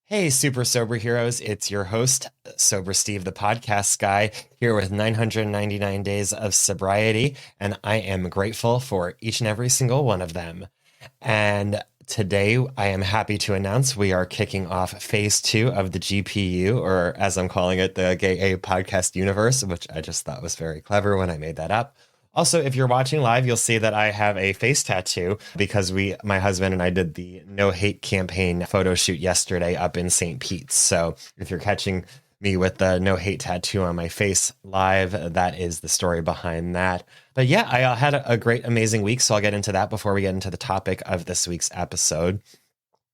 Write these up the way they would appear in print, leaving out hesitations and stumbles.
Hey, super sober heroes. It's your host, Sober Steve, the podcast guy, here with 999 days of sobriety. And I am grateful for each and every single one of them. And today I am happy to announce we are kicking off phase 2 of the GPU, or as I'm calling it, the Gay A Podcast Universe, which I just thought was very clever when I made that up. Also, if you're watching live, you'll see that I have a face tattoo because my husband and I did the No Hate campaign photo shoot yesterday up in St. Pete's. So if you're catching me with the No Hate tattoo on my face live, that is the story behind that. But yeah, I had a great, amazing week. So I'll get into that before we get into the topic of this week's episode,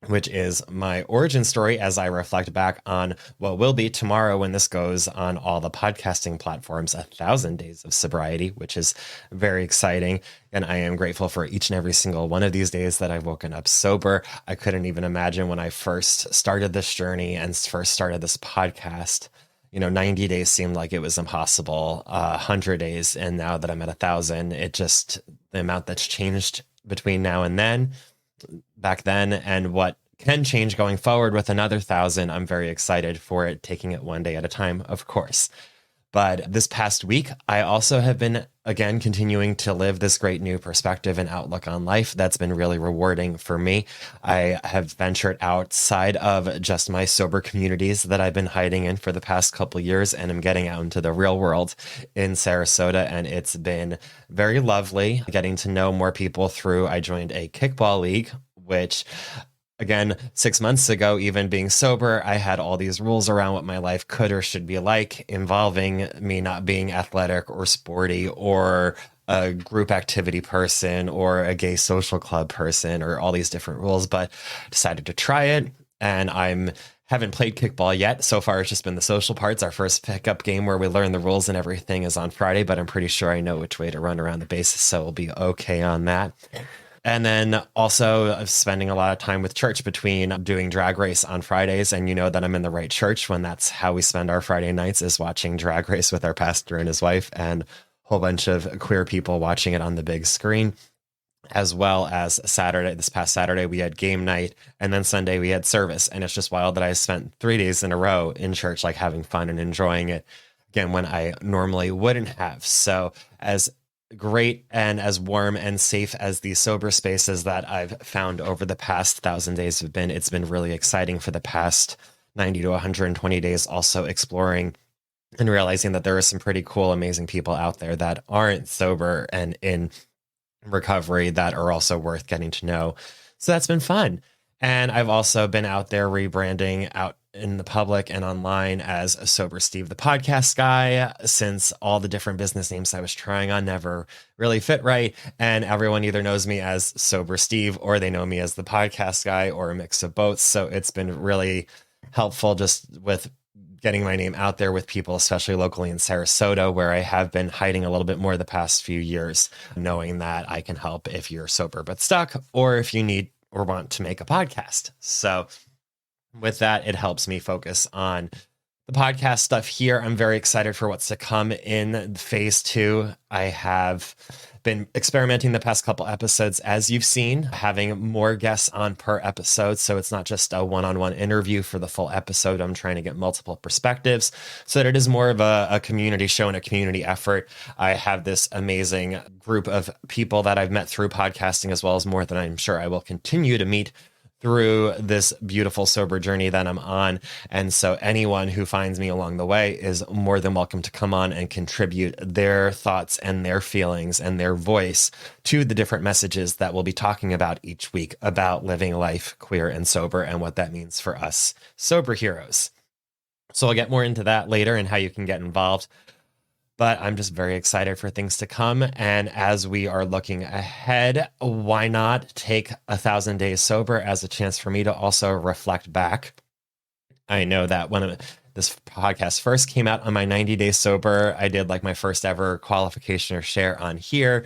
which is my origin story as I reflect back on what will be tomorrow when this goes on all the podcasting platforms, 1,000 days of sobriety, which is very exciting. And I am grateful for each and every single one of these days that I've woken up sober. I couldn't even imagine when I first started this journey and first started this podcast. 90 days seemed like it was impossible, 100 days. And now that I'm at 1,000, the amount that's changed between now and then, back then, and what can change going forward with another 1,000. I'm very excited for it, taking it one day at a time, of course. But this past week, I also have been, again, continuing to live this great new perspective and outlook on life. That's been really rewarding for me. I have ventured outside of just my sober communities that I've been hiding in for the past couple of years, and I'm getting out into the real world in Sarasota. And it's been very lovely getting to know more people I joined a kickball league, which, again, 6 months ago, even being sober, I had all these rules around what my life could or should be like, involving me not being athletic or sporty or a group activity person or a gay social club person or all these different rules, but decided to try it. And haven't played kickball yet. So far, it's just been the social parts. Our first pickup game where we learn the rules and everything is on Friday, but I'm pretty sure I know which way to run around the bases, so we'll be okay on that. And then also spending a lot of time with church between doing Drag Race on Fridays. And you know that I'm in the right church when that's how we spend our Friday nights, is watching Drag Race with our pastor and his wife and a whole bunch of queer people watching it on the big screen. As well as this past Saturday, we had game night, and then Sunday we had service. And it's just wild that I spent 3 days in a row in church, like having fun and enjoying it, again, when I normally wouldn't have. So as great and as warm and safe as these sober spaces that I've found over the past 1,000 days have been, it's been really exciting for the past 90 to 120 days, also exploring and realizing that there are some pretty cool, amazing people out there that aren't sober and in recovery that are also worth getting to know. So that's been fun. And I've also been out there rebranding out in the public and online as a Sober Steve, the podcast guy, since all the different business names I was trying on never really fit right. And everyone either knows me as Sober Steve or they know me as the podcast guy or a mix of both. So it's been really helpful just with getting my name out there with people, especially locally in Sarasota, where I have been hiding a little bit more the past few years, knowing that I can help if you're sober but stuck, or if you need or want to make a podcast. So with that, it helps me focus on the podcast stuff here. I'm very excited for what's to come in phase 2. I have been experimenting the past couple episodes, as you've seen, having more guests on per episode. So it's not just a one-on-one interview for the full episode. I'm trying to get multiple perspectives so that it is more of a community show and a community effort. I have this amazing group of people that I've met through podcasting, as well as more than I'm sure I will continue to meet through this beautiful sober journey that I'm on. And so anyone who finds me along the way is more than welcome to come on and contribute their thoughts and their feelings and their voice to the different messages that we'll be talking about each week about living life queer and sober and what that means for us sober heroes. So I'll get more into that later and how you can get involved. But I'm just very excited for things to come. And as we are looking ahead, why not take 1,000 days sober as a chance for me to also reflect back? I know that when this podcast first came out on my 90 days sober, I did like my first ever qualification or share on here.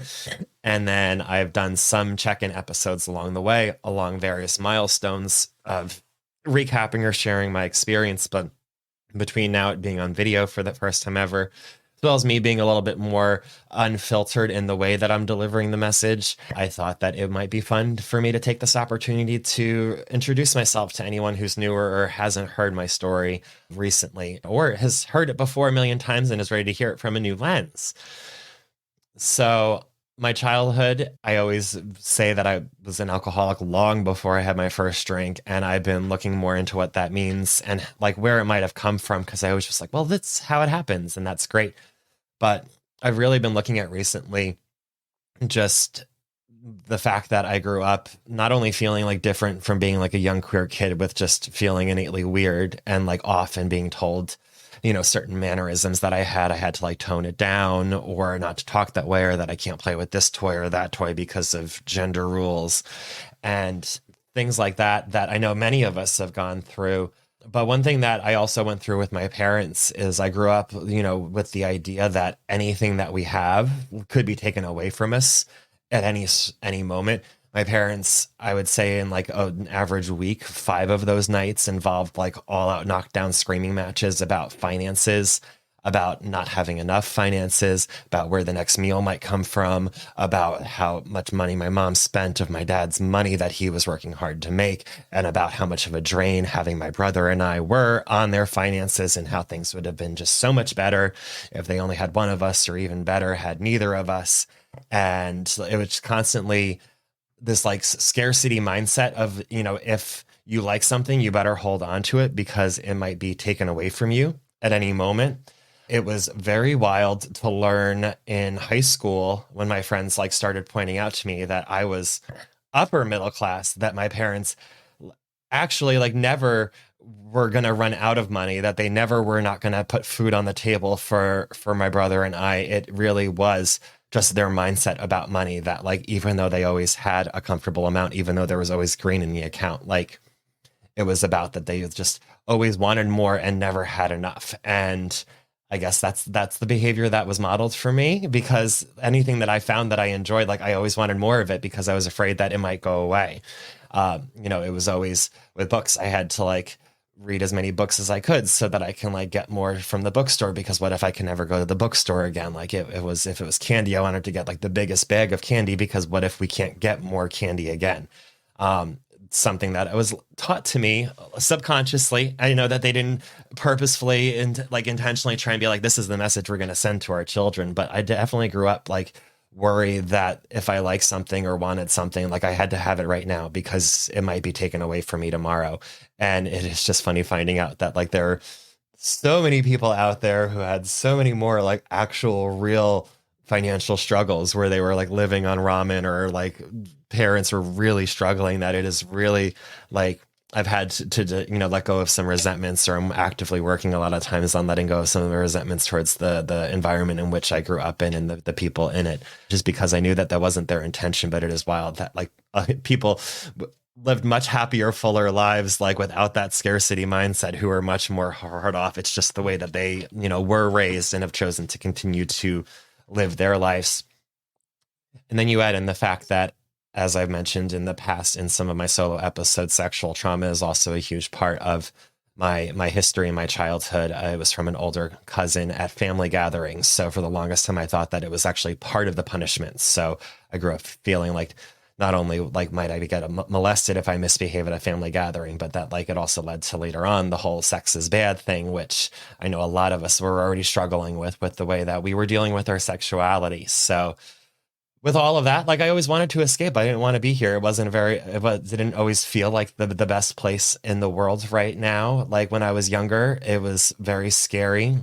And then I've done some check-in episodes along the way, along various milestones of recapping or sharing my experience. But between now it being on video for the first time ever, well as me being a little bit more unfiltered in the way that I'm delivering the message, I thought that it might be fun for me to take this opportunity to introduce myself to anyone who's newer or hasn't heard my story recently or has heard it before a million times and is ready to hear it from a new lens. So, my childhood, I always say that I was an alcoholic long before I had my first drink. And I've been looking more into what that means and like where it might have come from. Cause I was just like, well, that's how it happens. And that's great. But I've really been looking at recently just the fact that I grew up not only feeling like different from being like a young queer kid with just feeling innately weird and like off and being told, certain mannerisms that I had to like tone it down or not to talk that way or that I can't play with this toy or that toy because of gender rules and things like that, that I know many of us have gone through. But one thing that I also went through with my parents is I grew up, with the idea that anything that we have could be taken away from us at any moment. My parents, I would say in like an average week, 5 of those nights involved like all out knockdown screaming matches about finances, about not having enough finances, about where the next meal might come from, about how much money my mom spent of my dad's money that he was working hard to make, and about how much of a drain having my brother and I were on their finances and how things would have been just so much better if they only had one of us or even better had neither of us. And it was constantly this like scarcity mindset of, if you like something, you better hold on to it because it might be taken away from you at any moment. It was very wild to learn in high school when my friends like started pointing out to me that I was upper middle class, that my parents actually like never were going to run out of money, that they never were not going to put food on the table for my brother and I. It really was just their mindset about money that like, even though they always had a comfortable amount, even though there was always green in the account, like it was about that they just always wanted more and never had enough. And I guess that's the behavior that was modeled for me, because anything that I found that I enjoyed, like I always wanted more of it because I was afraid that it might go away. It was always with books. I had to like read as many books as I could so that I can like get more from the bookstore, because what if I can never go to the bookstore again? Like if it was candy, I wanted to get like the biggest bag of candy, because what if we can't get more candy again? Something that was taught to me subconsciously. I know that they didn't purposefully and like intentionally try and be like, this is the message we're going to send to our children. But I definitely grew up like worried that if I liked something or wanted something, like I had to have it right now because it might be taken away from me tomorrow. And it is just funny finding out that like there are so many people out there who had so many more like actual real financial struggles where they were like living on ramen, or like parents were really struggling, that it is really like I've had to let go of some resentments, or I'm actively working a lot of times on letting go of some of the resentments towards the environment in which I grew up in and the people in it, just because I knew that that wasn't their intention. But it is wild that like people lived much happier, fuller lives like without that scarcity mindset, who are much more hard off. It's just the way that they were raised and have chosen to continue to live their lives. And then you add in the fact that, as I've mentioned in the past in some of my solo episodes, sexual trauma is also a huge part of my history and my childhood. I was from an older cousin at family gatherings. So for the longest time, I thought that it was actually part of the punishment. So I grew up feeling like not only like might I get molested if I misbehave at a family gathering, but that like it also led to later on the whole sex is bad thing, which I know a lot of us were already struggling with the way that we were dealing with our sexuality. So with all of that, like I always wanted to escape. I didn't want to be here. It didn't always feel like the best place in the world right now. Like when I was younger, it was very scary.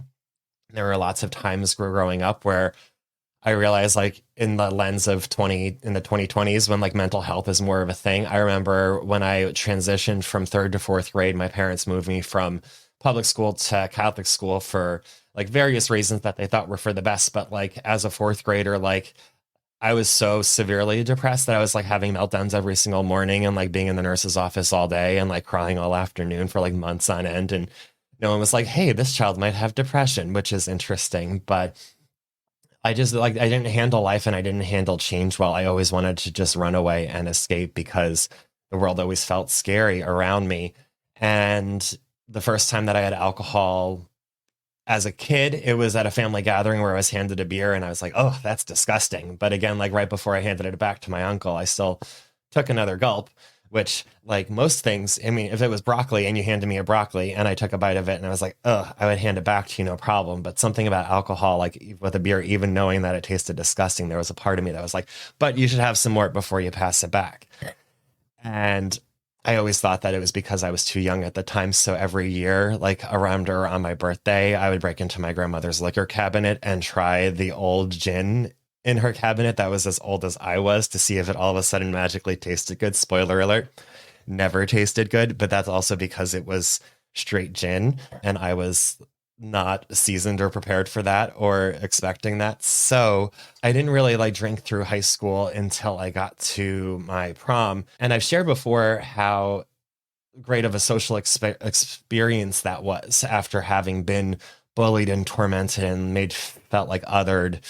There were lots of times growing up where I realized, like in the lens of in the 2020s, when like mental health is more of a thing. I remember when I transitioned from 3rd to 4th grade, my parents moved me from public school to Catholic school for like various reasons that they thought were for the best. But like as a 4th grader, like I was so severely depressed that I was like having meltdowns every single morning and like being in the nurse's office all day and like crying all afternoon for like months on end. And no one was like, hey, this child might have depression, which is interesting. But I just like, I didn't handle life and I didn't handle change well. I always wanted to just run away and escape because the world always felt scary around me. And the first time that I had alcohol As a kid, it was at a family gathering where I was handed a beer and I was like, oh, that's disgusting. But again, like right before I handed it back to my uncle, I still took another gulp, which, like most things, I mean, if it was broccoli and you handed me a broccoli and I took a bite of it and I was like, ugh, I would hand it back to you, no problem. But something about alcohol, like with a beer, even knowing that it tasted disgusting, there was a part of me that was like, but you should have some more before you pass it back. And I always thought that it was because I was too young at the time. So every year, like around or on my birthday, I would break into my grandmother's liquor cabinet and try the old gin in her cabinet that was as old as I was to see if it all of a sudden magically tasted good. Spoiler alert, never tasted good. But that's also because it was straight gin and I was not seasoned or prepared for that or expecting that. So I didn't really like drink through high school until I got to my prom. And I've shared before how great of a social experience that was after having been bullied and tormented and made felt like othered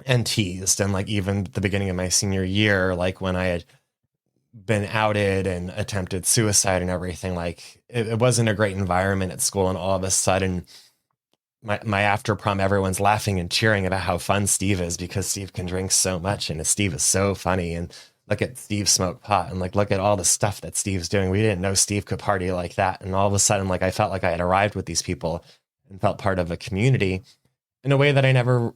and teased. And like even the beginning of my senior year, like when I had been outed and attempted suicide and everything, like it wasn't a great environment at school. And all of a sudden, my after prom, everyone's laughing and cheering about how fun Steve is because Steve can drink so much and Steve is so funny. And look at Steve smoke pot and like, look at all the stuff that Steve's doing. We didn't know Steve could party like that. And all of a sudden, like I felt like I had arrived with these people and felt part of a community in a way that I never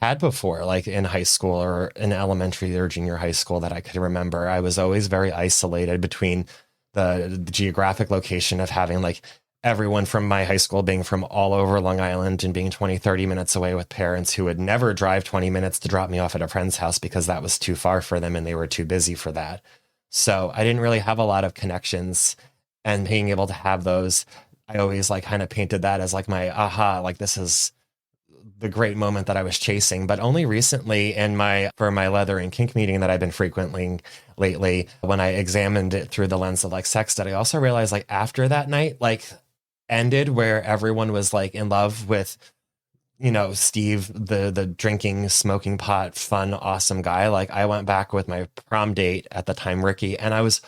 had before, like in high school or in elementary or junior high school that I could remember. I was always very isolated between the geographic location of having like everyone from my high school being from all over Long Island and being 20, 30 minutes away with parents who would never drive 20 minutes to drop me off at a friend's house because that was too far for them and they were too busy for that. So I didn't really have a lot of connections, and being able to have those, I always like kind of painted that as like my aha, like this is the great moment that I was chasing. But only recently for my leather and kink meeting that I've been frequenting lately, when I examined it through the lens of like sex ed, I also realized like after that night, like ended where everyone was like in love with, Steve, the drinking, smoking pot, fun, awesome guy. Like I went back with my prom date at the time, Ricky, and I was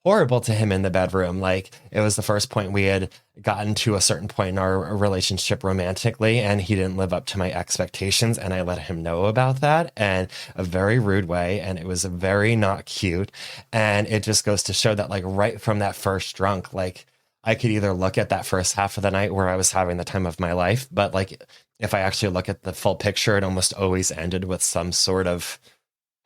horrible to him in the bedroom. Like it was the first point we had gotten to a certain point in our relationship romantically, and he didn't live up to my expectations. And I let him know about that in a very rude way. And it was very not cute. And it just goes to show that like right from that first drunk, like I could either look at that first half of the night where I was having the time of my life, but like if I actually look at the full picture, it almost always ended with some sort of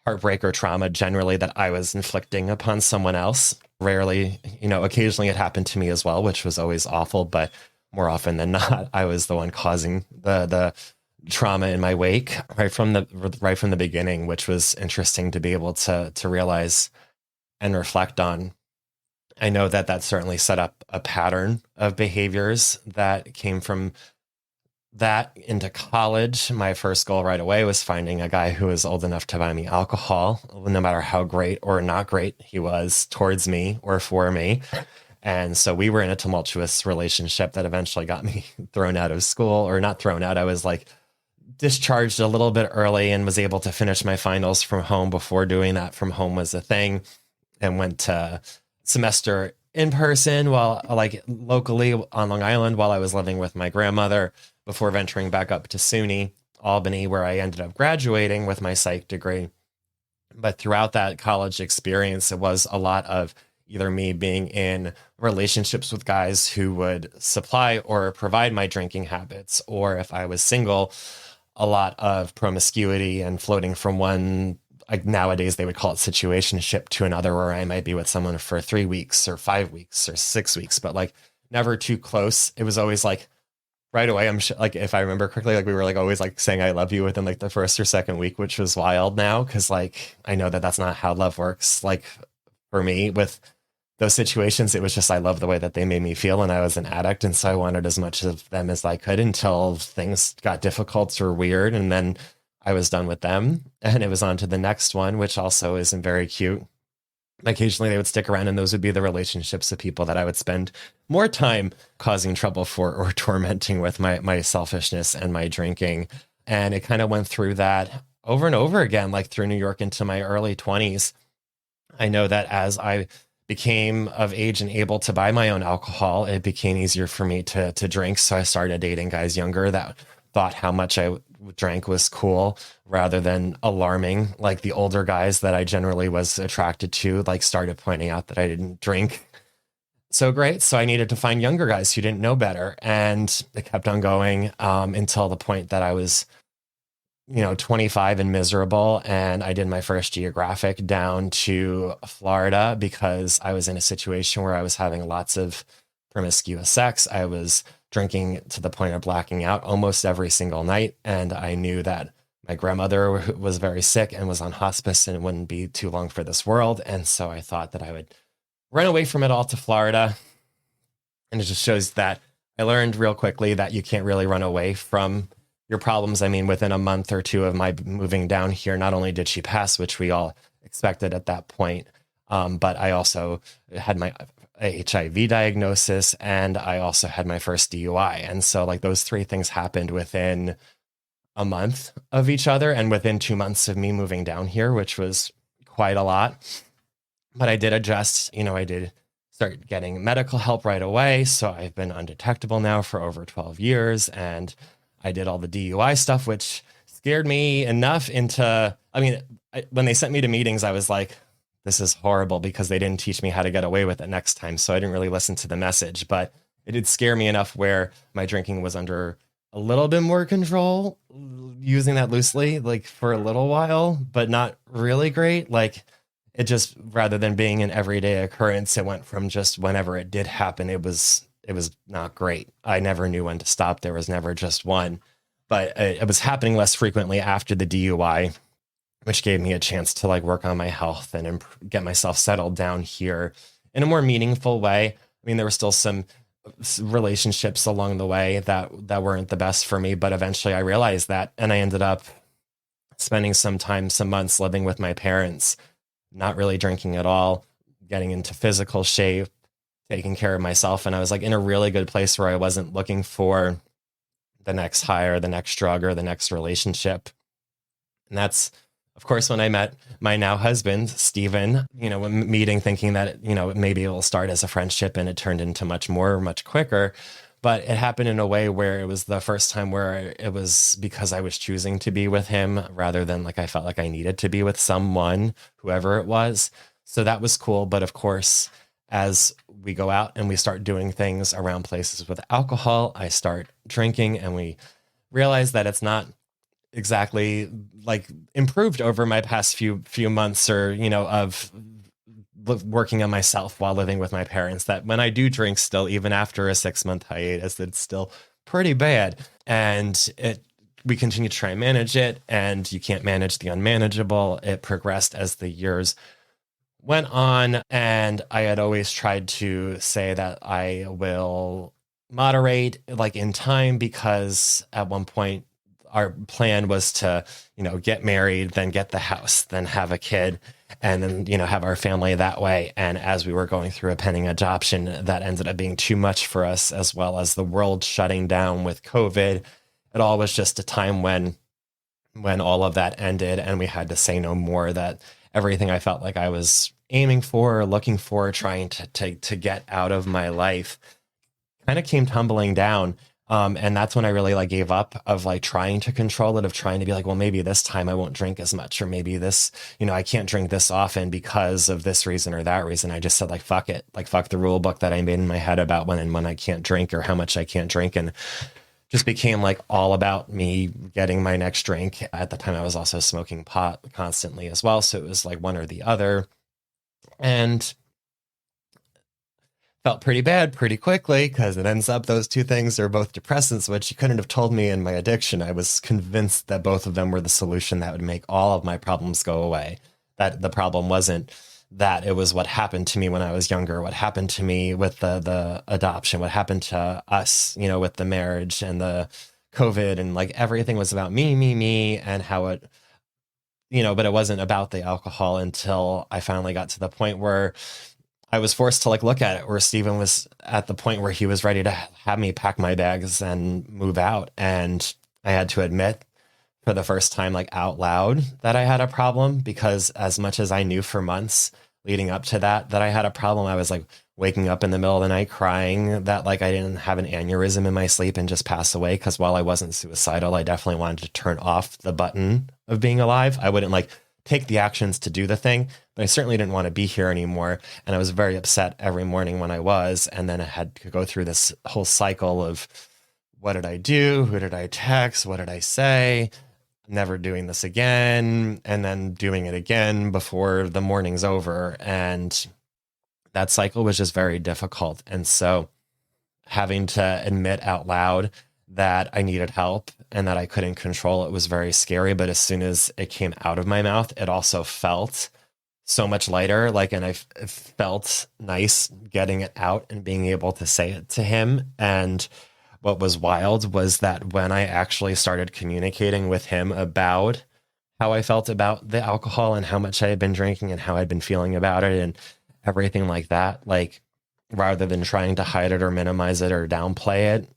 heartbreak or trauma generally that I was inflicting upon someone else. Rarely, occasionally it happened to me as well, which was always awful, but more often than not, I was the one causing the trauma in my wake right from the beginning, which was interesting to be able to realize and reflect on. I know that certainly set up a pattern of behaviors that came from that into college. My first goal right away was finding a guy who was old enough to buy me alcohol, no matter how great or not great he was towards me or for me. And so we were in a tumultuous relationship that eventually got me thrown out of school, or not thrown out. I was like discharged a little bit early and was able to finish my finals from home before doing that from home was a thing, and went to semester in person while like locally on Long Island while I was living with my grandmother, before venturing back up to SUNY Albany, where I ended up graduating with my psych degree. But throughout that college experience, it was a lot of either me being in relationships with guys who would supply or provide my drinking habits, or if I was single, a lot of promiscuity and floating from one, like nowadays they would call it situationship, to another where I might be with someone for 3 weeks or 5 weeks or 6 weeks, but like never too close. It was always like right away. Like, if I remember correctly, like we were like always like saying I love you within like the first or second week, which was wild now. Cause like, I know that that's not how love works. Like for me with those situations, it was just, I love the way that they made me feel. And I was an addict. And so I wanted as much of them as I could until things got difficult or weird. And then I was done with them and it was on to the next one, which also isn't very cute. Occasionally they would stick around, and those would be the relationships of people that I would spend more time causing trouble for or tormenting with my selfishness and my drinking. And it kind of went through that over and over again, like through New York into my early 20s. I know that as I became of age and able to buy my own alcohol, it became easier for me to drink. So I started dating guys younger that thought how much I drank was cool rather than alarming. Like the older guys that I generally was attracted to, like started pointing out that I didn't drink so great. So I needed to find younger guys who didn't know better. And it kept on going until the point that I was 25 and miserable. And I did my first geographic down to Florida because I was in a situation where I was having lots of promiscuous sex. I was drinking to the point of blacking out almost every single night. And I knew that my grandmother was very sick and was on hospice and it wouldn't be too long for this world. And so I thought that I would run away from it all to Florida. And it just shows that I learned real quickly that you can't really run away from your problems. I mean, within a month or two of my moving down here, not only did she pass, which we all expected at that point, but I also had my HIV diagnosis and I also had my first DUI. And so like those three things happened within a month of each other and within 2 months of me moving down here, which was quite a lot. But I did adjust, I did start getting medical help right away. So I've been undetectable now for over 12 years. And I did all the DUI stuff, which scared me enough when they sent me to meetings, I was like, this is horrible because they didn't teach me how to get away with it next time. So I didn't really listen to the message, but it did scare me enough where my drinking was under a little bit more control, using that loosely, like for a little while, but not really great. Like it just, rather than being an everyday occurrence, it went from just whenever it did happen, it was not great. I never knew when to stop. There was never just one, but it was happening less frequently after the DUI, which gave me a chance to like work on my health and get myself settled down here in a more meaningful way. I mean, there were still some relationships along the way that weren't the best for me, but eventually I realized that, and I ended up spending some months living with my parents, not really drinking at all, getting into physical shape, taking care of myself. And I was like in a really good place where I wasn't looking for the next high or the next drug or the next relationship. And that's, of course, when I met my now husband, Steven, meeting thinking that, maybe it will start as a friendship, and it turned into much more, much quicker. But it happened in a way where it was the first time where it was because I was choosing to be with him rather than like I felt like I needed to be with someone, whoever it was. So that was cool. But of course, as we go out and we start doing things around places with alcohol, I start drinking, and we realize that it's not exactly like improved over my past few months or, of working on myself while living with my parents, that when I do drink still, even after a 6-month hiatus, it's still pretty bad. And we continue to try and manage it, and you can't manage the unmanageable. It progressed as the years went on, and I had always tried to say that I will moderate like in time, because at one point our plan was to, get married, then get the house, then have a kid, and then, have our family that way. And as we were going through a pending adoption, that ended up being too much for us, as well as the world shutting down with COVID. It all was just a time when all of that ended and we had to say no more, that everything I felt like I was aiming for, looking for, trying to get out of my life kind of came tumbling down. And that's when I really like gave up of like trying to control it, of trying to be like, well, maybe this time I won't drink as much, or maybe this, I can't drink this often because of this reason or that reason. I just said like, fuck it, like fuck the rule book that I made in my head about when and when I can't drink or how much I can't drink. And just became like all about me getting my next drink. At the time I was also smoking pot constantly as well. So it was like one or the other, and felt pretty bad pretty quickly, because it ends up those two things are both depressants, which you couldn't have told me in my addiction. I was convinced that both of them were the solution that would make all of my problems go away. That the problem wasn't that, it was what happened to me when I was younger, what happened to me with the adoption, what happened to us, with the marriage and the COVID, and like everything was about me, and how it, but it wasn't about the alcohol until I finally got to the point where I was forced to like look at it, where Steven was at the point where he was ready to have me pack my bags and move out. And I had to admit for the first time, like out loud, that I had a problem, because as much as I knew for months, leading up to that I had a problem. I was like waking up in the middle of the night crying that like I didn't have an aneurysm in my sleep and just pass away. Cause while I wasn't suicidal, I definitely wanted to turn off the button of being alive. I wouldn't like take the actions to do the thing, but I certainly didn't want to be here anymore. And I was very upset every morning when I was, and then I had to go through this whole cycle of what did I do? Who did I text? What did I say? Never doing this again, and then doing it again before the morning's over. And that cycle was just very difficult. And so having to admit out loud that I needed help and that I couldn't control it was very scary. But as soon as it came out of my mouth, it also felt so much lighter. Like, and it felt nice getting it out and being able to say it to him. And what was wild was that when I actually started communicating with him about how I felt about the alcohol and how much I had been drinking and how I'd been feeling about it and everything like that, like rather than trying to hide it or minimize it or downplay it,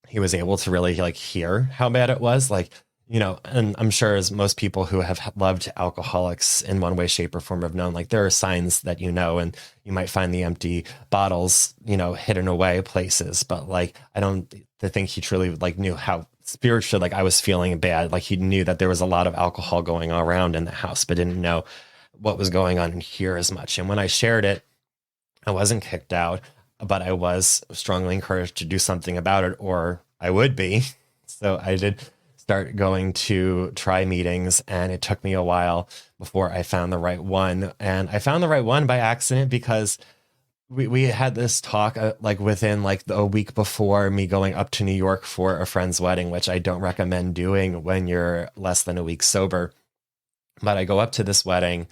he was able to really like hear how bad it was. Like, you know, and I'm sure as most people who have loved alcoholics in one way, shape, or form have known, like there are signs that, you know, and you might find the empty bottles, you know, hidden away places. But like, I don't think he truly like knew how spiritually, like I was feeling bad. Like he knew that there was a lot of alcohol going around in the house, but didn't know what was going on in here as much. And when I shared it, I wasn't kicked out, but I was strongly encouraged to do something about it or I would be. So I did start going to try meetings, and it took me a while before I found the right one. And I found the right one by accident because we had this talk like within like a week before me going up to New York for a friend's wedding, which I don't recommend doing when you're less than a week sober. But I go up to this wedding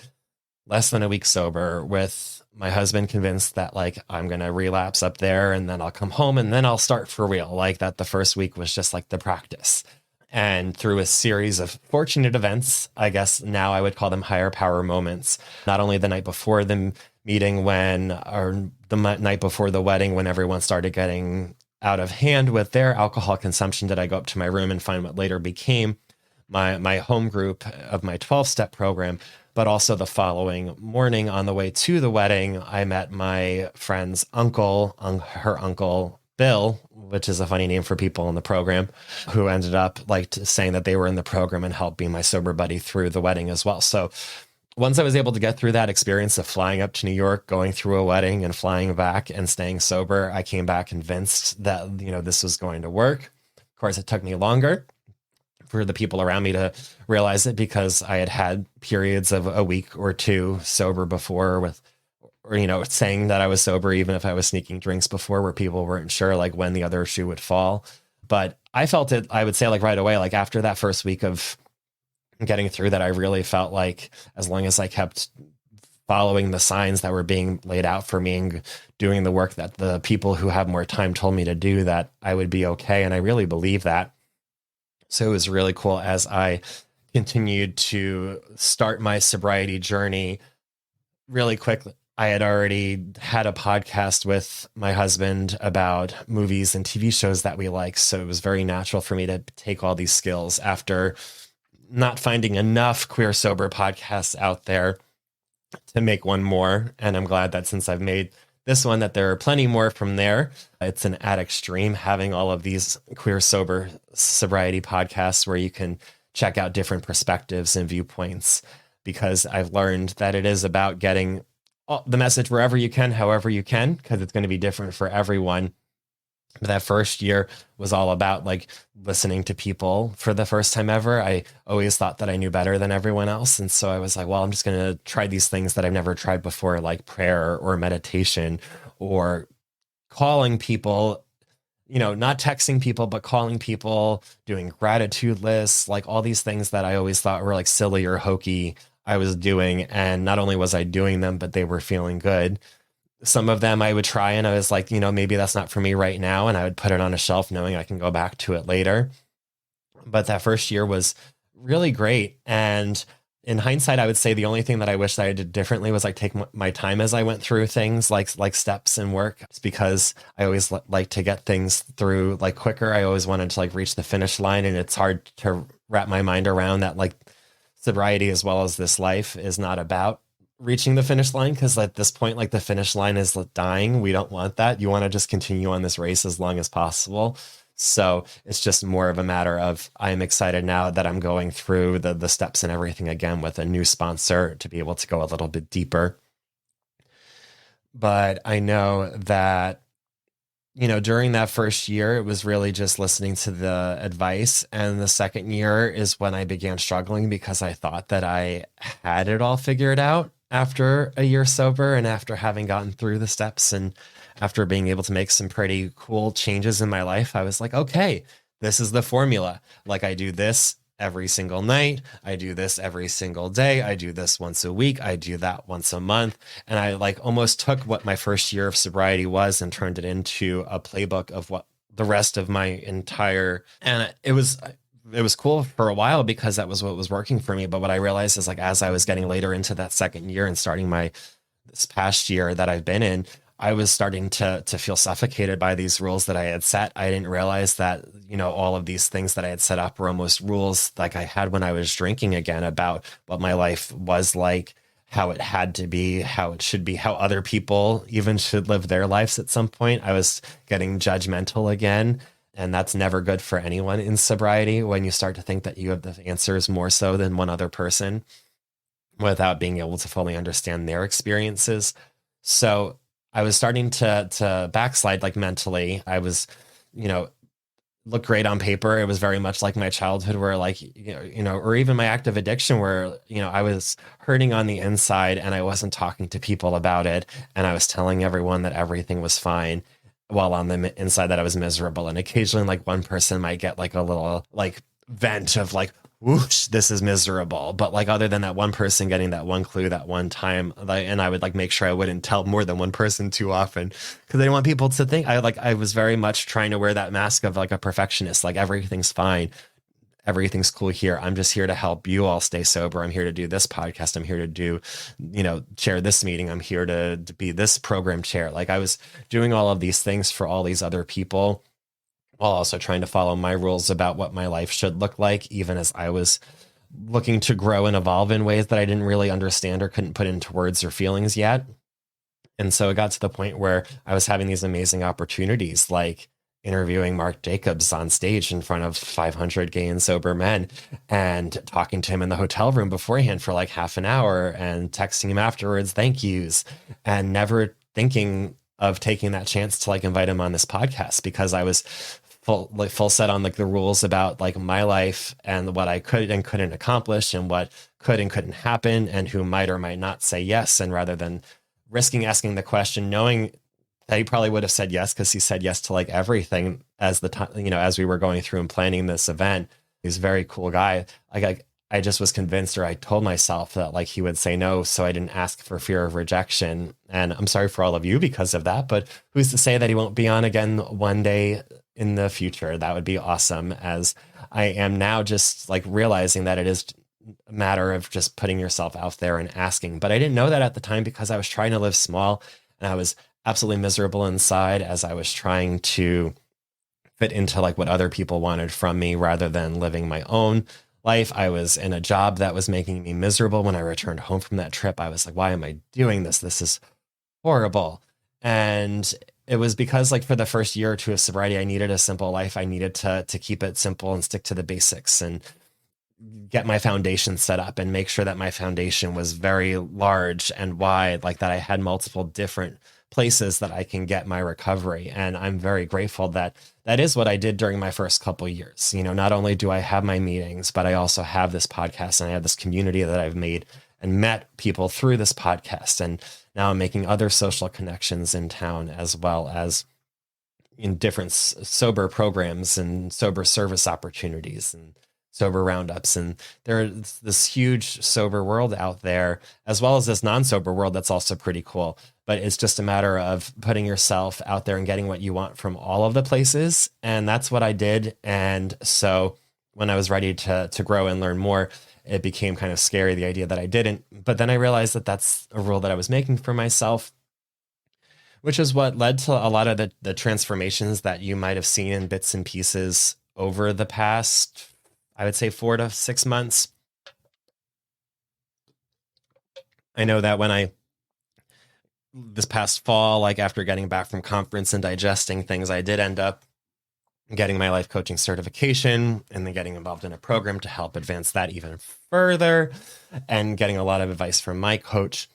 less than a week sober with my husband convinced that like I'm going to relapse up there and then I'll come home and then I'll start for real. Like that the first week was just like the practice. And through a series of fortunate events, I guess now I would call them higher power moments, not only the night before the meeting or the night before the wedding when everyone started getting out of hand with their alcohol consumption, did I go up to my room and find what later became my home group of my 12-step program. But also the following morning on the way to the wedding, I met my friend's uncle, her uncle, Bill, which is a funny name for people in the program, who ended up like saying that they were in the program and helped be my sober buddy through the wedding as well. So once I was able to get through that experience of flying up to New York, going through a wedding and flying back and staying sober, I came back convinced that, you know, this was going to work. Of course, it took me longer for the people around me to realize it because I had had periods of a week or two sober before or, you know, saying that I was sober, even if I was sneaking drinks before where people weren't sure like when the other shoe would fall. But I felt it, I would say like right away, like after that first week of getting through that, I really felt like as long as I kept following the signs that were being laid out for me and doing the work that the people who have more time told me to do, that I would be okay. And I really believe that. So it was really cool as I continued to start my sobriety journey really quickly. I had already had a podcast with my husband about movies and TV shows that we like. So it was very natural for me to take all these skills after not finding enough queer sober podcasts out there to make one more. And I'm glad that since I've made this one, that there are plenty more from there. It's an at extreme having all of these queer sobriety podcasts where you can check out different perspectives and viewpoints, because I've learned that it is about getting the message wherever you can, however you can, because it's going to be different for everyone. But that first year was all about like listening to people for the first time ever. I always thought that I knew better than everyone else. And so I was like, well, I'm just going to try these things that I've never tried before, like prayer or meditation or calling people, you know, not texting people, but calling people, doing gratitude lists, like all these things that I always thought were like silly or hokey I was doing. And not only was I doing them, but they were feeling good. Some of them I would try and I was like, you know, maybe that's not for me right now. And I would put it on a shelf knowing I can go back to it later. But that first year was really great. And in hindsight, I would say the only thing that I wish that I did differently was like take my time as I went through things like steps and work. It's because I always like to get things through like quicker. I always wanted to like reach the finish line. And it's hard to wrap my mind around that like sobriety as well as this life is not about reaching the finish line, because at this point, like, the finish line is dying. We don't want that. You want to just continue on this race as long as possible. So it's just more of a matter of, I'm excited now that I'm going through the steps and everything again with a new sponsor to be able to go a little bit deeper. But I know that, during that first year, it was really just listening to the advice. And the second year is when I began struggling, because I thought that I had it all figured out after a year sober, and after having gotten through the steps, and after being able to make some pretty cool changes in my life. I was like, okay, this is the formula. Like, I do this every single night. I do this every single day. I do this once a week. I do that once a month. And I like almost took what my first year of sobriety was and turned it into a playbook of what the rest of my entire, and it was cool for a while because that was what was working for me. But what I realized is, like, as I was getting later into that second year and starting this past year that I've been in, I was starting to feel suffocated by these rules that I had set. I didn't realize that, all of these things that I had set up were almost rules like I had when I was drinking again, about what my life was like, how it had to be, how it should be, how other people even should live their lives at some point. I was getting judgmental again. And that's never good for anyone in sobriety, when you start to think that you have the answers more so than one other person, without being able to fully understand their experiences. So I was starting to backslide, like, mentally. I was, look great on paper. It was very much like my childhood, where, like, or even my active addiction, where, I was hurting on the inside and I wasn't talking to people about it. And I was telling everyone that everything was fine, while on the inside that I was miserable. And occasionally, like, one person might get like a little, like, vent of, like, whoosh, this is miserable. But, like, other than that one person getting that one clue that one time, like, and I would, like, make sure I wouldn't tell more than one person too often, because I didn't want people to think I was very much trying to wear that mask of, like, a perfectionist. Like, everything's fine. Everything's cool here. I'm just here to help you all stay sober. I'm here to do this podcast. I'm here to do, chair this meeting. I'm here to be this program chair. Like, I was doing all of these things for all these other people, while also trying to follow my rules about what my life should look like, even as I was looking to grow and evolve in ways that I didn't really understand or couldn't put into words or feelings yet. And so it got to the point where I was having these amazing opportunities, like interviewing Mark Jacobs on stage in front of 500 gay and sober men, and talking to him in the hotel room beforehand for like half an hour, and texting him afterwards thank yous, and never thinking of taking that chance to, like, invite him on this podcast, because I was full set on, like, the rules about, like, my life and what I could and couldn't accomplish, and what could and couldn't happen, and who might or might not say yes. And rather than risking asking the question, knowing that he probably would have said yes, because he said yes to, like, everything as the time, as we were going through and planning this event. He's a very cool guy. Like, I just was convinced, or I told myself that, like, he would say no, so I didn't ask for fear of rejection. And I'm sorry for all of you because of that, but who's to say that he won't be on again one day in the future? That would be awesome, as I am now just, like, realizing that it is a matter of just putting yourself out there and asking. But I didn't know that at the time, because I was trying to live small, and I was absolutely miserable inside as I was trying to fit into, like, what other people wanted from me, rather than living my own life. I was in a job that was making me miserable. When I returned home from that trip, I was like, why am I doing this? This is horrible. And it was because, like, for the first year or two of sobriety, I needed a simple life. I needed to keep it simple and stick to the basics, and get my foundation set up, and make sure that my foundation was very large and wide, like that I had multiple different places that I can get my recovery. And I'm very grateful that that is what I did during my first couple of years. Not only do I have my meetings, but I also have this podcast, and I have this community that I've made and met people through this podcast. And now I'm making other social connections in town, as well as in different sober programs and sober service opportunities and sober roundups. And there's this huge sober world out there, as well as this non-sober world that's also pretty cool. But it's just a matter of putting yourself out there and getting what you want from all of the places. And that's what I did. And so when I was ready to grow and learn more, it became kind of scary, the idea that I didn't. But then I realized that that's a rule that I was making for myself, which is what led to a lot of the transformations that you might have seen in bits and pieces over the past, I would say, 4 to 6 months. I know that this past fall, like after getting back from conference and digesting things, I did end up getting my life coaching certification and then getting involved in a program to help advance that even further and getting a lot of advice from my coach,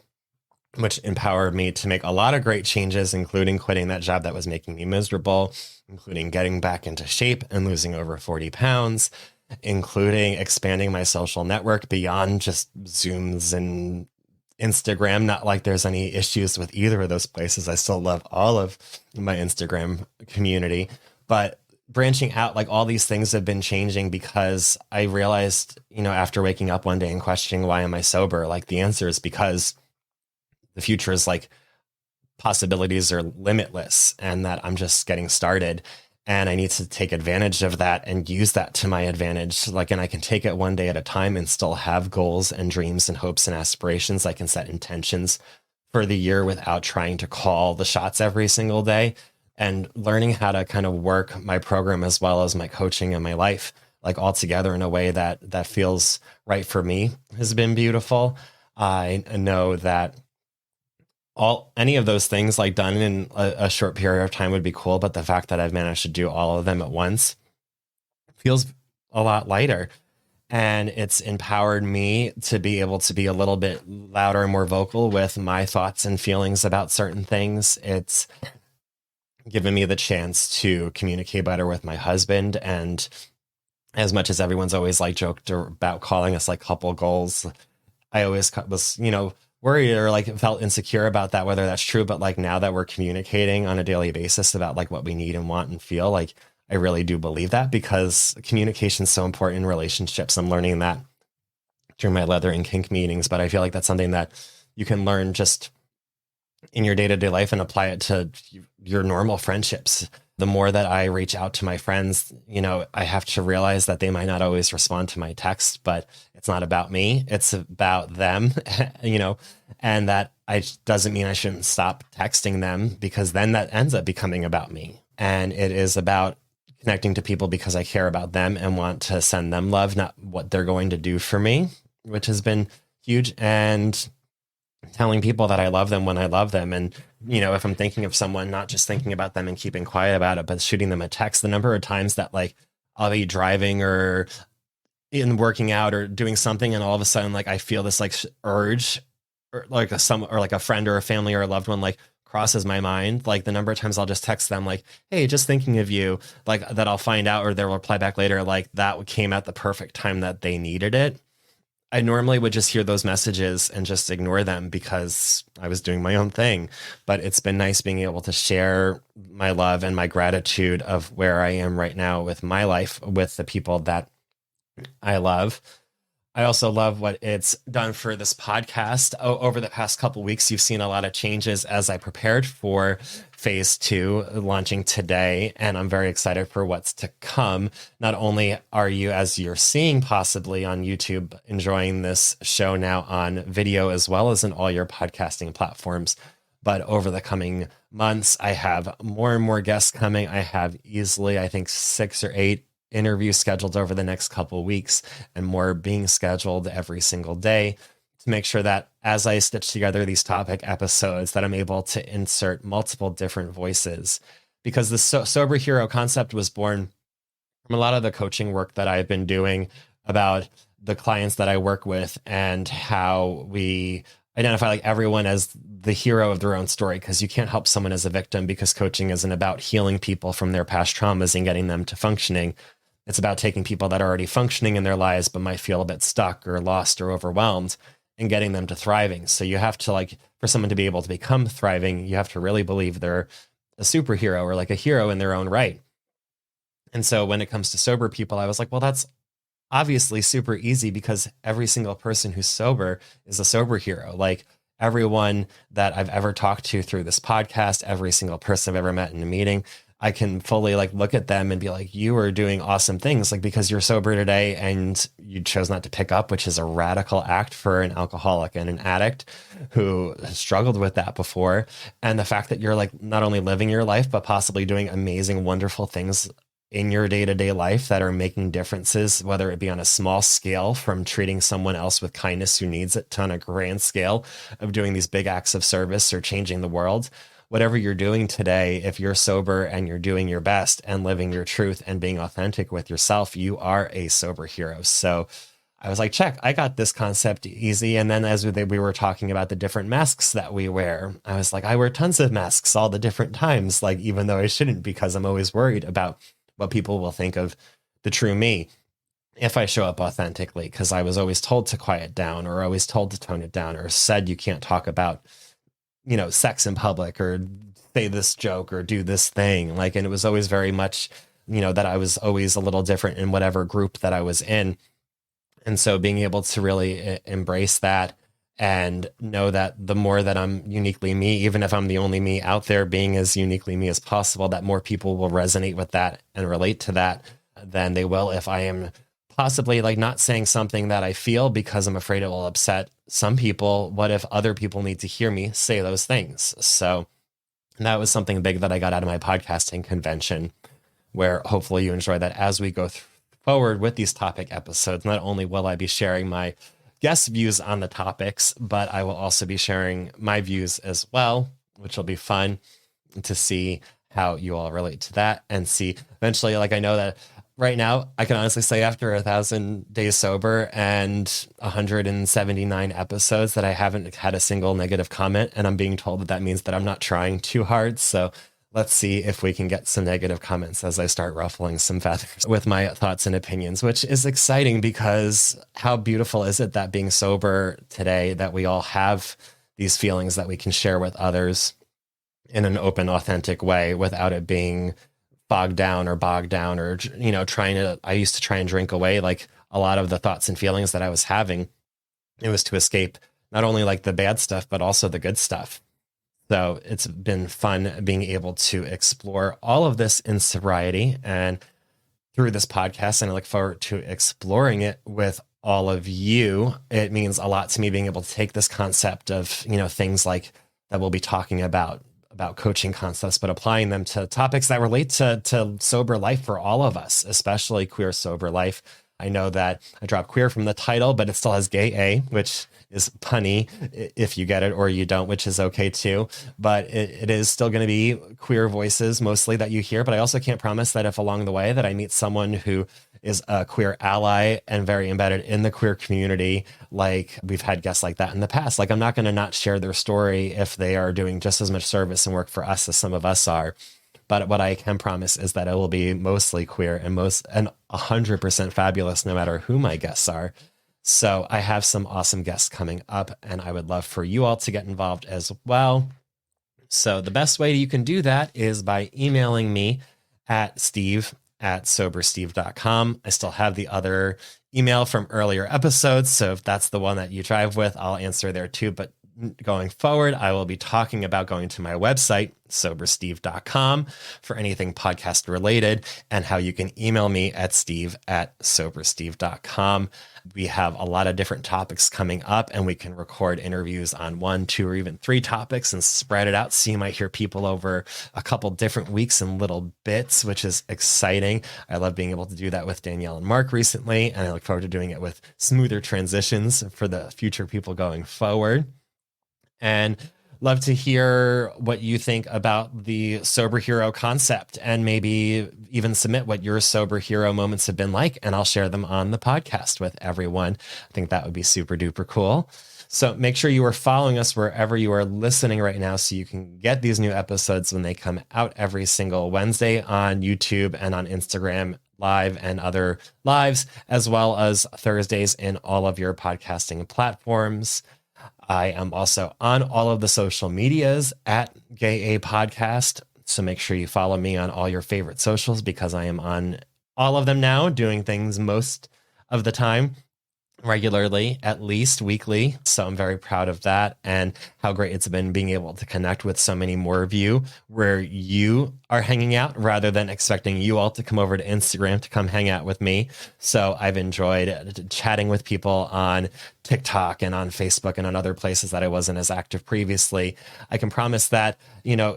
which empowered me to make a lot of great changes, including quitting that job that was making me miserable, including getting back into shape and losing over 40 pounds, including expanding my social network beyond just Zooms and Instagram. Not like there's any issues with either of those places. I still love all of my Instagram community, but branching out, like all these things have been changing because I realized, after waking up one day and questioning, why am I sober? Like the answer is because the future is like possibilities are limitless and that I'm just getting started. And I need to take advantage of that and use that to my advantage. Like, and I can take it one day at a time and still have goals and dreams and hopes and aspirations. I can set intentions for the year without trying to call the shots every single day, and learning how to kind of work my program as well as my coaching and my life, like all together in a way that feels right for me, has been beautiful. I know that any of those things like done in a short period of time would be cool, but the fact that I've managed to do all of them at once feels a lot lighter. And it's empowered me to be able to be a little bit louder and more vocal with my thoughts and feelings about certain things. It's given me the chance to communicate better with my husband. And as much as everyone's always like joked about calling us like couple goals, I always was, worried or like felt insecure about that, whether that's true. But like now that we're communicating on a daily basis about like what we need and want and feel, like I really do believe that, because communication is so important in relationships. I'm learning that during my leather and kink meetings, but I feel like that's something that you can learn just in your day-to-day life and apply it to your normal friendships. The more that I reach out to my friends, I have to realize that they might not always respond to my text, but it's not about me. It's about them, and that doesn't mean I shouldn't stop texting them, because then that ends up becoming about me. And it is about connecting to people because I care about them and want to send them love, not what they're going to do for me, which has been huge. And telling people that I love them when I love them. And, if I'm thinking of someone, not just thinking about them and keeping quiet about it, but shooting them a text. The number of times that like I'll be driving or in working out or doing something, and all of a sudden, like I feel this like urge, or like a friend or a family or a loved one, like crosses my mind. Like the number of times I'll just text them like, hey, just thinking of you, like that I'll find out, or they'll reply back later, like that came at the perfect time that they needed it. I normally would just hear those messages and just ignore them because I was doing my own thing. But it's been nice being able to share my love and my gratitude of where I am right now with my life, with the people that I love. I also love what it's done for this podcast. Over the past couple of weeks, you've seen a lot of changes as I prepared for phase 2 launching today, and I'm very excited for what's to come. Not only are you, as you're seeing possibly on YouTube, enjoying this show now on video as well as in all your podcasting platforms, but over the coming months, I have more and more guests coming. I have easily, I think, 6 or 8 interviews scheduled over the next couple of weeks, and more being scheduled every single day to make sure that as I stitch together these topic episodes, that I'm able to insert multiple different voices, because the Soberhero concept was born from a lot of the coaching work that I've been doing about the clients that I work with and how we identify like everyone as the hero of their own story, because you can't help someone as a victim, because coaching isn't about healing people from their past traumas and getting them to functioning. It's about taking people that are already functioning in their lives, but might feel a bit stuck or lost or overwhelmed, and getting them to thriving. So you have to, like, for someone to be able to become thriving, you have to really believe they're a superhero or like a hero in their own right. And so when it comes to sober people, I was like, well, that's obviously super easy, because every single person who's sober is a sober hero. Like everyone that I've ever talked to through this podcast, every single person I've ever met in a meeting, I can fully like look at them and be like, you are doing awesome things, like because you're sober today and you chose not to pick up, which is a radical act for an alcoholic and an addict who struggled with that before. And the fact that you're like not only living your life, but possibly doing amazing, wonderful things in your day-to-day life that are making differences, whether it be on a small scale from treating someone else with kindness who needs it to on a grand scale of doing these big acts of service or changing the world. Whatever you're doing today, if you're sober and you're doing your best and living your truth and being authentic with yourself, you are a sober hero. So I was like, check, I got this concept easy. And then as we were talking about the different masks that we wear, I was like, I wear tons of masks all the different times, like even though I shouldn't, because I'm always worried about what people will think of the true me if I show up authentically, because I was always told to quiet down or always told to tone it down or said you can't talk about sex in public or say this joke or do this thing. Like, and it was always very much, that I was always a little different in whatever group that I was in. And so being able to really embrace that and know that the more that I'm uniquely me, even if I'm the only me out there being as uniquely me as possible, that more people will resonate with that and relate to that than they will if I am possibly like not saying something that I feel because I'm afraid it will upset some people. What if other people need to hear me say those things? So that was something big that I got out of my podcasting convention, where hopefully you enjoy that as we go forward with these topic episodes. Not only will I be sharing my guest views on the topics, but I will also be sharing my views as well, which will be fun to see how you all relate to that and see eventually, like I know that right now, I can honestly say after 1,000 days sober and 179 episodes that I haven't had a single negative comment. And I'm being told that means that I'm not trying too hard. So let's see if we can get some negative comments as I start ruffling some feathers with my thoughts and opinions, which is exciting because how beautiful is it that being sober today, that we all have these feelings that we can share with others in an open, authentic way without it being bogged down or I used to try and drink away like a lot of the thoughts and feelings that I was having. It was to escape not only like the bad stuff, but also the good stuff. So it's been fun being able to explore all of this in sobriety and through this podcast. And I look forward to exploring it with all of you. It means a lot to me being able to take this concept of, things like that we'll be talking about coaching concepts, but applying them to topics that relate to sober life for all of us, especially queer sober life. I know that I dropped queer from the title, but it still has gay A, which is punny if you get it or you don't, which is okay too. But it is still going to be queer voices mostly that you hear. But I also can't promise that if along the way that I meet someone who is a queer ally and very embedded in the queer community, like we've had guests like that in the past, like I'm not going to not share their story if they are doing just as much service and work for us as some of us are. But what I can promise is that it will be mostly queer and 100% fabulous, no matter who my guests are. So I have some awesome guests coming up, and I would love for you all to get involved as well. So the best way you can do that is by emailing me at steve@sobersteve.com. I still have the other email from earlier episodes, so if that's the one that you drive with, I'll answer there too. But going forward, I will be talking about going to my website, sobersteve.com, for anything podcast related, and how you can email me at steve@sobersteve.com. We have a lot of different topics coming up, and we can record interviews on 1, 2, or even 3 topics and spread it out. So you might hear people over a couple different weeks in little bits, which is exciting. I love being able to do that with Danielle and Mark recently, and I look forward to doing it with smoother transitions for the future people going forward. And love to hear what you think about the Soberhero concept, and maybe even submit what your Soberhero moments have been like, and I'll share them on the podcast with everyone. I think that would be super duper cool. So make sure you are following us wherever you are listening right now, so you can get these new episodes when they come out every single Wednesday on YouTube and on Instagram Live and other lives, as well as Thursdays in all of your podcasting platforms. I am also on all of the social medias at Gay A Podcast. So make sure you follow me on all your favorite socials, because I am on all of them now, doing things most of the time. regularly, at least weekly. So I'm very proud of that and how great it's been being able to connect with so many more of you where you are hanging out rather than expecting you all to come over to Instagram to come hang out with me. So I've enjoyed chatting with people on TikTok and on Facebook and on other places that I wasn't as active previously. I can promise that,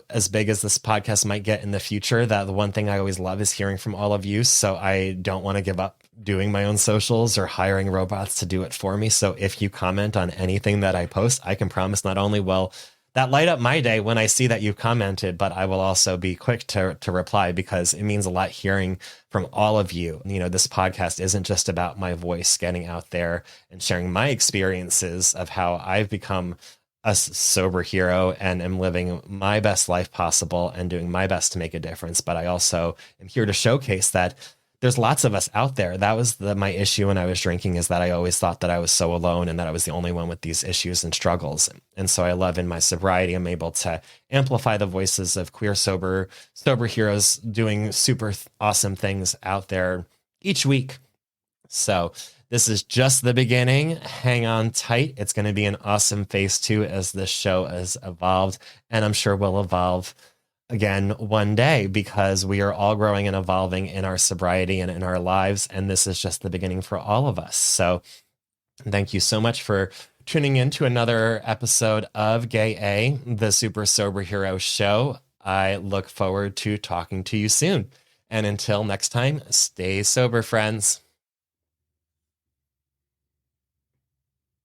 as big as this podcast might get in the future, that the one thing I always love is hearing from all of you. So I don't want to give up doing my own socials or hiring robots to do it for me. So if you comment on anything that I post, I can promise not only will that light up my day when I see that you've commented, but I will also be quick to reply because it means a lot hearing from all of you. This podcast isn't just about my voice getting out there and sharing my experiences of how I've become a sober hero and am living my best life possible and doing my best to make a difference. But I also am here to showcase that there's lots of us out there. That was my issue when I was drinking, is that I always thought that I was so alone and that I was the only one with these issues and struggles. And so I love in my sobriety, I'm able to amplify the voices of queer sober heroes doing super awesome things out there each week. So this is just the beginning. Hang on tight. It's going to be an awesome phase 2 as this show has evolved, and I'm sure will evolve again one day because we are all growing and evolving in our sobriety and in our lives. And this is just the beginning for all of us. So thank you so much for tuning in to another episode of Gay A, the Super Sober Hero Show. I look forward to talking to you soon. And until next time, stay sober, friends.